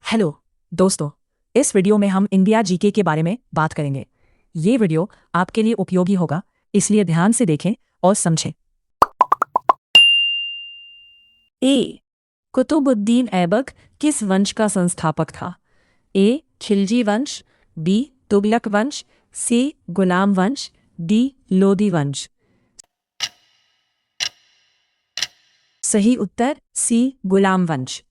Hello दोस्तों, इस video में हम इंडिया जीके के बारे में बात करेंगे। ये वीडियो आपके लिए उपयोगी होगा, इसलिए ध्यान से देखें और समझें। ए, कुतुबुद्दीन ऐबक किस वंश का संस्थापक था? ए, खिलजी वंश, बी, तुगलक वंश, सी, गुलाम वंश, डी, लोदी वंश। सही उत्तर सी, गुलाम वंश।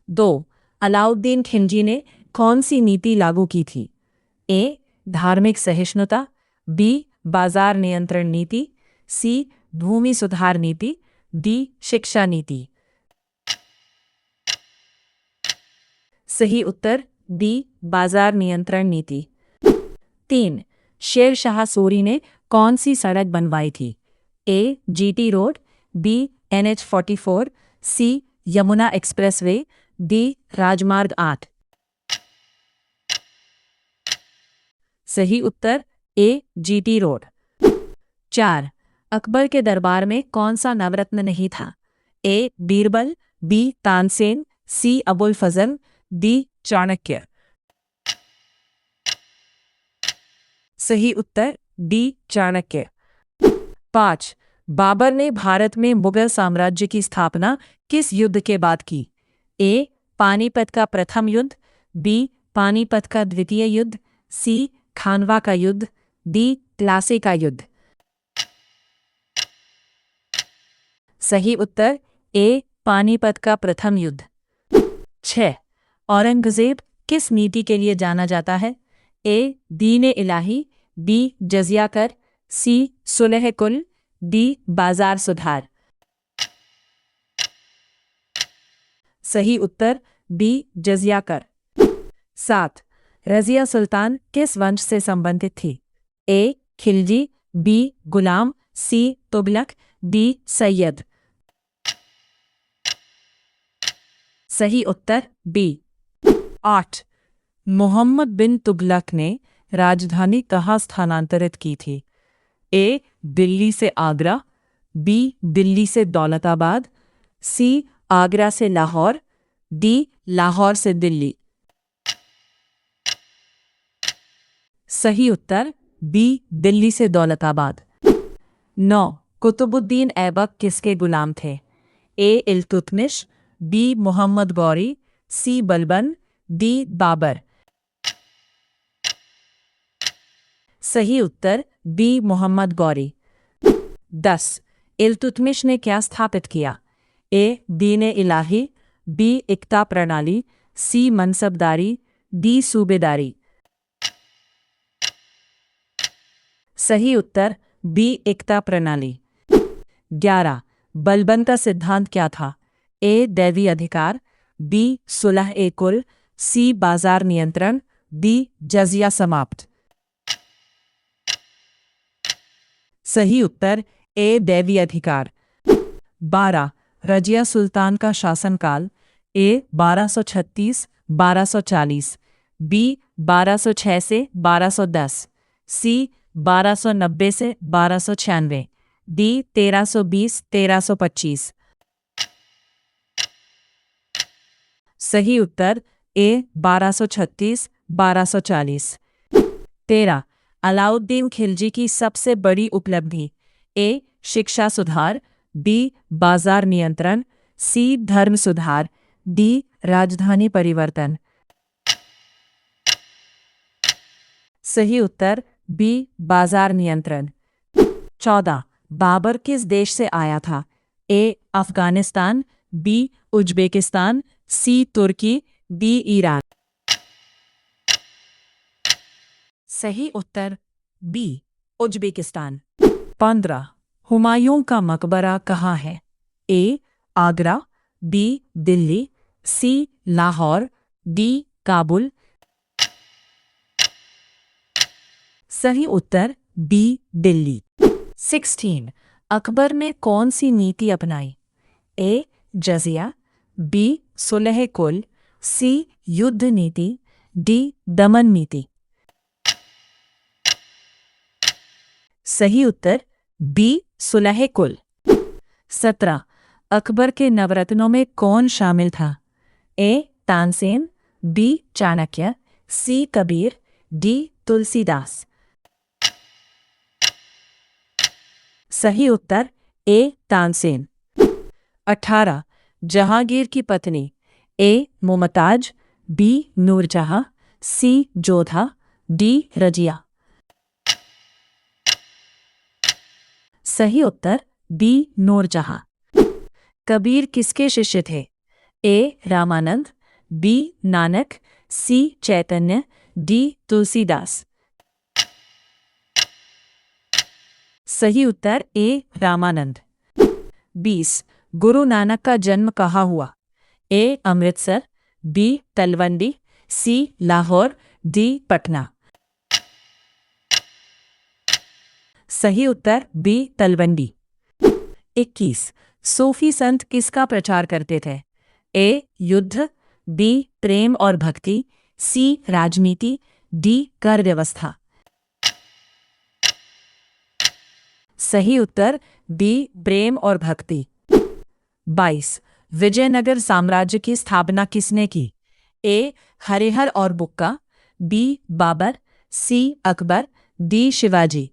2. अलाउद्दीन खिलजी ने कौन सी नीति लागू की थी? ए, धार्मिक सहिष्णुता, बी, बाजार नियंत्रण नीति, सी, भूमि सुधार नीति, डी, शिक्षा नीति। सही उत्तर डी, बाजार नियंत्रण नीति। 3. शेर शाह सूरी ने कौन सी सड़क बनवाई थी? ए, जीटी रोड, बी, NH-44, सी, यमुना एक्सप्रेसवे, डी, राजमार्ग 8। सही उत्तर ए, जीटी रोड। 4. अकबर के दरबार में कौन सा नवरत्न नहीं था? ए, बीरबल, बी, तानसेन, सी, अबुल फजल, डी, चाणक्य। सही उत्तर डी, चाणक्य। 5. बाबर ने भारत में मुगल साम्राज्य की स्थापना किस युद्ध के बाद की? ए, पानीपत का प्रथम युद्ध, बी, पानीपत का द्वितीय युद्ध, सी, खानवा का युद्ध, डी, प्लासी का युद्ध। सही उत्तर ए, पानीपत का प्रथम युद्ध। 6. औरंगजेब किस नीति के लिए जाना जाता है? ए, दीन इलाही, बी, जजिया कर, सी, सुलह कुल, डी, बाजार सुधार। सही उत्तर बी, जजिया कर। 7. रजिया सुल्तान किस वंश से संबंधित थी? ए, खिलजी, बी, गुलाम, सी, तुगलक, डी, सैयद। सही उत्तर बी। 8. मोहम्मद बिन तुगलक ने राजधानी कहाँ स्थानांतरित की थी? ए, दिल्ली से आगरा, बी, दिल्ली से दौलताबाद, सी, आगरा से लाहौर, डी, लाहौर से दिल्ली। सही उत्तर बी, दिल्ली से दौलताबाद। 9. कुतुबुद्दीन ऐबक किसके गुलाम थे? ए, इल्तुतमिश, बी, मोहम्मद गौरी, सी, बलबन, डी, बाबर। सही उत्तर बी, मोहम्मद गौरी। 10. इल्तुतमिश ने क्या स्थापित किया? ए, दीन इलाही, बी, इक्ता प्रणाली, सी, मनसबदारी, डी, सूबेदारी। सही उत्तर बी, इक्ता प्रणाली। 11. बलबन का सिद्धांत क्या था? ए, दैवी अधिकार, बी, सुलह ए कुल, सी, बाजार नियंत्रण, डी, जजिया समाप्त। सही उत्तर ए, दैवी अधिकार। 12. रजिया सुल्तान का शासनकाल? ए, 1236 1240, बी, 1206 से 1210, सी, 1290 से 1296, डी, 1320 1325। सही उत्तर ए, 1236 1240। 13. अलाउद्दीन खिलजी की सबसे बड़ी उपलब्धि? ए, शिक्षा सुधार, बी, बाजार नियंत्रण, सी, धर्म सुधार, डी, राजधानी परिवर्तन। सही उत्तर बी, बाजार नियंत्रण। 14. बाबर किस देश से आया था? ए, अफगानिस्तान, बी, उज्बेकिस्तान, सी, तुर्की, डी, ईरान। सही उत्तर बी, उज्बेकिस्तान। 15. हुमायूं का मकबरा कहाँ है? ए, आगरा, बी, दिल्ली, सी, लाहौर, डी, काबुल। सही उत्तर बी, दिल्ली। 16. अकबर ने कौन सी नीति अपनाई? ए, जजिया, बी, सुलह कुल, सी, युद्ध नीति, डी, दमन नीति। सही उत्तर बी, सुलह कुल। 17. अकबर के नवरत्नों में कौन शामिल था? ए, तानसेन, बी चाणक्य, सी कबीर, डी तुलसीदास। सही उत्तर ए तानसेन। 18 जहांगीर की पत्नी, ए मुमताज, बी नूरजहां, सी जोधा, डी रजिया। सही उत्तर बी नूरजहां। कबीर किसके शिष्य थे? ए रामानंद, बी नानक, सी चैतन्य, डी तुलसीदास। सही उत्तर ए रामानंद। 20 गुरु नानक का जन्म कहाँ हुआ? ए अमृतसर, बी तलवंडी, सी लाहौर, डी पटना। सही उत्तर बी तलवंडी। 21 सूफी संत किसका प्रचार करते थे? ए युद्ध, बी प्रेम और भक्ति, सी राजनीति, डी कर व्यवस्था। सही उत्तर बी प्रेम और भक्ति। 22 विजयनगर साम्राज्य की स्थापना किसने की? ए हरिहर और बुक्का, बी बाबर, सी अकबर, डी शिवाजी।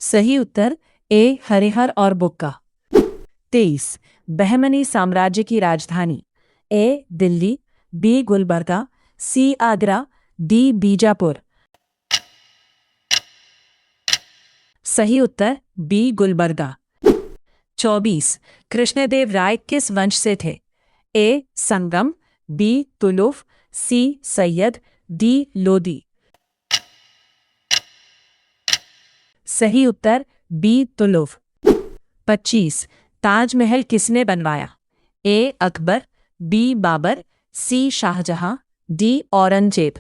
सही उत्तर ए हरिहर और बुक्का। 23 बहमनी साम्राज्य की राजधानी, ए दिल्ली, बी गुलबर्गा, सी आगरा, डी बीजापुर। सही उत्तर बी गुलबर्गा। 24 कृष्णदेव राय किस वंश से थे? ए संगम, बी तुलुफ, सी सैयद, डी लोदी। सही उत्तर बी तुलुफ। 25 ताजमहल किसने बनवाया? ए अकबर, बी बाबर, सी शाहजहां, डी औरंगजेब।